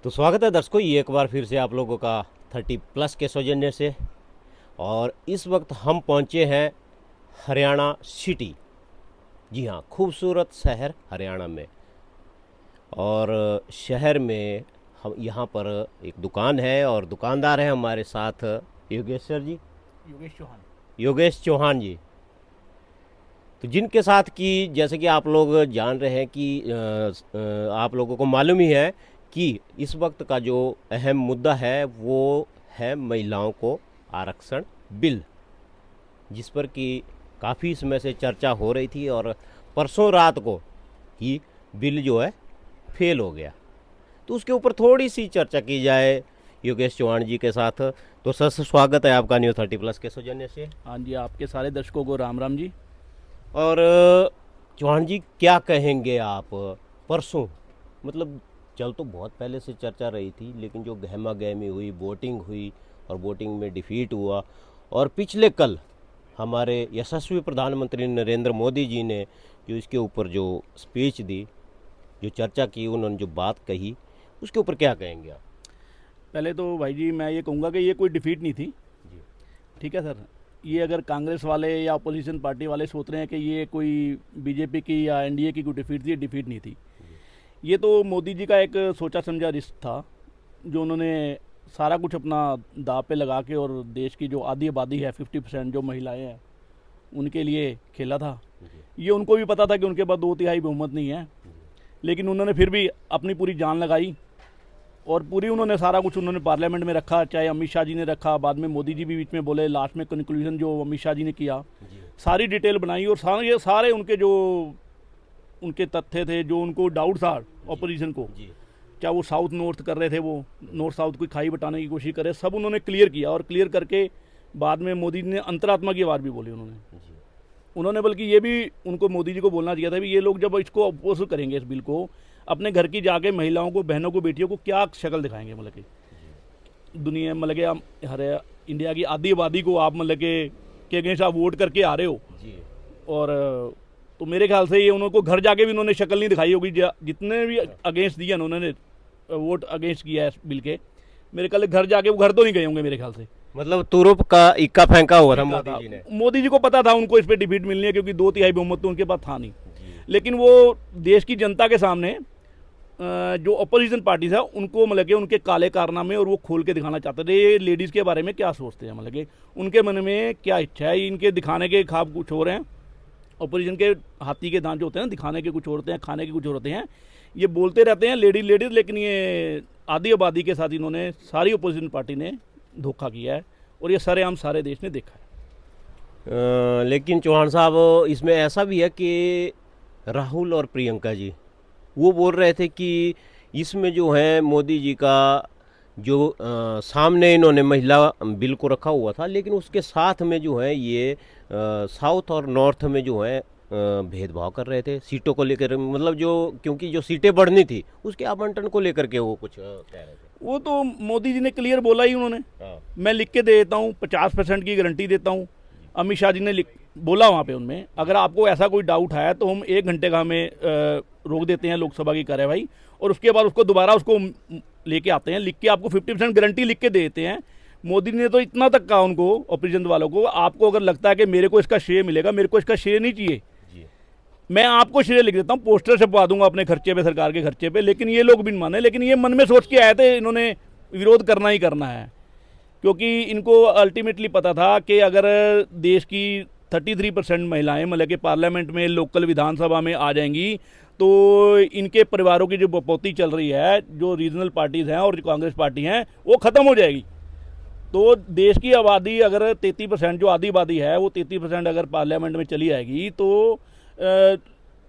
तो स्वागत है दर्शकों, ये एक बार फिर से आप लोगों का 30+ के सौजन्य से। और इस वक्त हम पहुंचे हैं हरियाणा सिटी। जी हाँ, खूबसूरत शहर हरियाणा में। और शहर में हम यहाँ पर एक दुकान है और दुकानदार है हमारे साथ योगेश सर जी, योगेश चौहान जी। तो जिनके साथ कि जैसे कि आप लोग जान रहे हैं कि आप लोगों को मालूम ही है कि इस वक्त का जो अहम मुद्दा है वो है महिलाओं को आरक्षण बिल, जिस पर कि काफ़ी समय से चर्चा हो रही थी और परसों रात को ही बिल जो है फेल हो गया। तो उसके ऊपर थोड़ी सी चर्चा की जाए योगेश चौहान जी के साथ। तो सर स्वागत है आपका न्यू 30+ के सौजन्य से। हाँ जी, आपके सारे दर्शकों को राम राम जी। और चौहान जी क्या कहेंगे आप? परसों मतलब चल तो बहुत पहले से चर्चा रही थी, लेकिन जो गहमा गहमी हुई, वोटिंग हुई और वोटिंग में डिफीट हुआ, और पिछले कल हमारे यशस्वी प्रधानमंत्री नरेंद्र मोदी जी ने जो इसके ऊपर जो स्पीच दी, जो चर्चा की, उन्होंने जो बात कही, उसके ऊपर क्या कहेंगे आप? पहले तो भाई जी मैं ये कहूँगा कि ये कोई डिफीट नहीं थी। जी ठीक है सर, ये अगर कांग्रेस वाले या अपोजिशन पार्टी वाले सोच रहे हैं कि ये कोई बीजेपी की या एनडीए की कोई डिफीट थी, ये डिफीट नहीं थी। ये तो मोदी जी का एक सोचा समझा रिस्क था, जो उन्होंने सारा कुछ अपना दाव पे लगा के और देश की जो आधी आबादी है 50% जो महिलाएं हैं उनके लिए खेला था। ये उनको भी पता था कि उनके पास 2/3 बहुमत नहीं है, लेकिन उन्होंने फिर भी अपनी पूरी जान लगाई और पूरी उन्होंने सारा कुछ उन्होंने पार्लियामेंट में रखा। चाहे अमित शाह जी ने रखा, बाद में मोदी जी भी बीच में बोले, लास्ट में कंक्लूजन जो अमित शाह जी ने किया, सारी डिटेल बनाई और सारे उनके जो उनके तथ्य थे, जो उनको डाउट था ऑपोजिशन को, चाहे वो साउथ नॉर्थ कर रहे थे, वो नॉर्थ साउथ को खाई बटाने की कोशिश करे, सब उन्होंने क्लियर किया। और क्लियर करके बाद में मोदी जी ने अंतरात्मा की आवाज़ भी बोली उन्होंने बल्कि ये भी उनको मोदी जी को बोलना चाहिए था भी ये लोग जब इसको अपोज करेंगे, इस बिल को, अपने घर की जाके महिलाओं को, बहनों को, बेटियों को क्या शक्ल दिखाएंगे। मतलब कि दुनिया, मतलब कि आप हर इंडिया की आधी आबादी को आप मतलब के अगेंस्ट आप वोट करके आ रहे हो जी। और तो मेरे ख्याल से ये उनको घर जाके भी उन्होंने शक्ल नहीं दिखाई होगी। जितने भी अगेंस्ट दिया उन्होंने, वोट अगेंस्ट किया है बिल के, मेरे ख्याल घर जाके वो घर तो नहीं गए होंगे मेरे ख्याल से। मतलब तुरुप का इक्का फेंका हुआ था मोदी जी ने। मोदी जी को पता था उनको इस पर डिफीट मिलनी है, क्योंकि 2/3 बहुमत तो उनके पास था नहीं। लेकिन वो देश की जनता के सामने जो अपोजिशन पार्टीज है उनको मतलब कि उनके काले कारनामे और वो खोल के दिखाना चाहते थे, ये लेडीज़ के बारे में क्या सोचते हैं, मतलब कि उनके मन में क्या इच्छा है। इनके दिखाने के ख्वाब कुछ और हैं, अपोजिशन के हाथी के दांत जो होते हैं दिखाने के कुछ और होते हैं, खाने के कुछ और होते हैं। ये बोलते रहते हैं लेडीज़, लेकिन ये आधी आबादी के साथ इन्होंने, सारी अपोजिशन पार्टी ने धोखा किया है और ये सरेआम सारे देश ने देखा है। लेकिन चौहान साहब, इसमें ऐसा भी है कि राहुल और प्रियंका जी वो बोल रहे थे कि इसमें जो है मोदी जी का जो सामने इन्होंने महिला बिल को रखा हुआ था, लेकिन उसके साथ में जो है ये साउथ और नॉर्थ में जो है भेदभाव कर रहे थे सीटों को लेकर। मतलब जो, क्योंकि जो सीटें बढ़नी थी उसके आवंटन को लेकर के वो कुछ कह रहे थे। वो तो मोदी जी ने क्लियर बोला ही उन्होंने, मैं लिख के दे देता हूँ, 50% की गारंटी देता हूँ। अमित शाह जी ने बोला वहाँ पे उनमें, अगर आपको ऐसा कोई डाउट है तो हम 1 घंटे का हमें रोक देते हैं लोकसभा की कार्यवाही, और उसके बाद उसको दोबारा उसको लेके आते हैं, लिख के आपको 50% गारंटी लिख के दे देते हैं। मोदी ने तो इतना तक कहा उनको, ऑपोजिशन वालों को, आपको अगर लगता है कि मेरे को इसका श्रेय मिलेगा, मेरे को इसका श्रेय नहीं चाहिए, मैं आपको श्रेय लिख देता हूँ, पोस्टर छपवा दूंगा अपने खर्चे पे, सरकार के खर्चे पे। लेकिन ये लोग भी माने, लेकिन ये मन में सोच के आए थे इन्होंने विरोध करना ही करना है, क्योंकि इनको अल्टीमेटली पता था कि अगर देश की 33% महिलाएं मतलब कि पार्लियामेंट में, लोकल विधानसभा में आ जाएंगी तो इनके परिवारों की जो बपौती चल रही है, जो रीजनल पार्टीज़ हैं और जो कांग्रेस पार्टी हैं, वो ख़त्म हो जाएगी। तो देश की आबादी अगर 33%, जो आधी आबादी है वो 33% अगर पार्लियामेंट में चली आएगी तो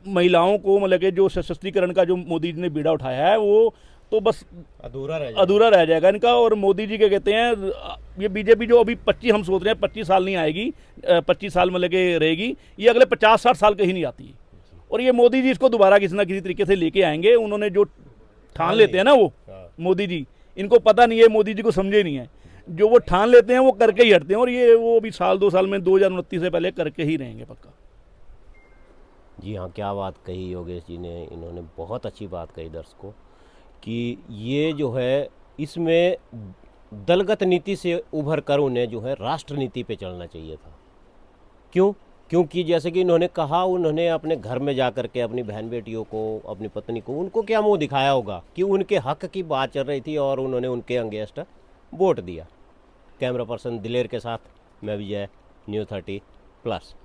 महिलाओं को मतलब कि जो सशक्तिकरण का जो मोदी जी ने बीड़ा उठाया है वो तो बस अधूरा रह जाएगा इनका। और मोदी जी के कहते हैं, ये बीजेपी जो अभी 25, हम सोच रहे हैं 25 साल नहीं आएगी, 25 साल मतलब के रहेगी, ये अगले 50-60 साल कहीं नहीं आती। और ये मोदी जी इसको दोबारा किसी ना किसी तरीके से लेके आएंगे। उन्होंने जो ठान लेते हैं ना वो मोदी जी, इनको पता नहीं है, मोदी जी को समझे नहीं है, जो वो ठान लेते हैं वो करके ही हटते हैं। और ये वो अभी 1-2 साल में 2029 से पहले करके ही रहेंगे पक्का। जी हाँ, क्या बात कही योगेश जी ने, इन्होंने बहुत अच्छी बात कही दर्शकों कि ये जो है इसमें दलगत नीति से उभर कर उन्हें जो है राष्ट्र नीति पे चलना चाहिए था। क्यों? क्योंकि जैसे कि इन्होंने कहा, उन्होंने अपने घर में जा कर के अपनी बहन बेटियों को, अपनी पत्नी को, उनको क्या मुंह दिखाया होगा कि उनके हक की बात चल रही थी और उन्होंने उनके अगेंस्ट वोट दिया। कैमरा पर्सन दिलेर के साथ मैं विजय, न्यूज़ 30 प्लस।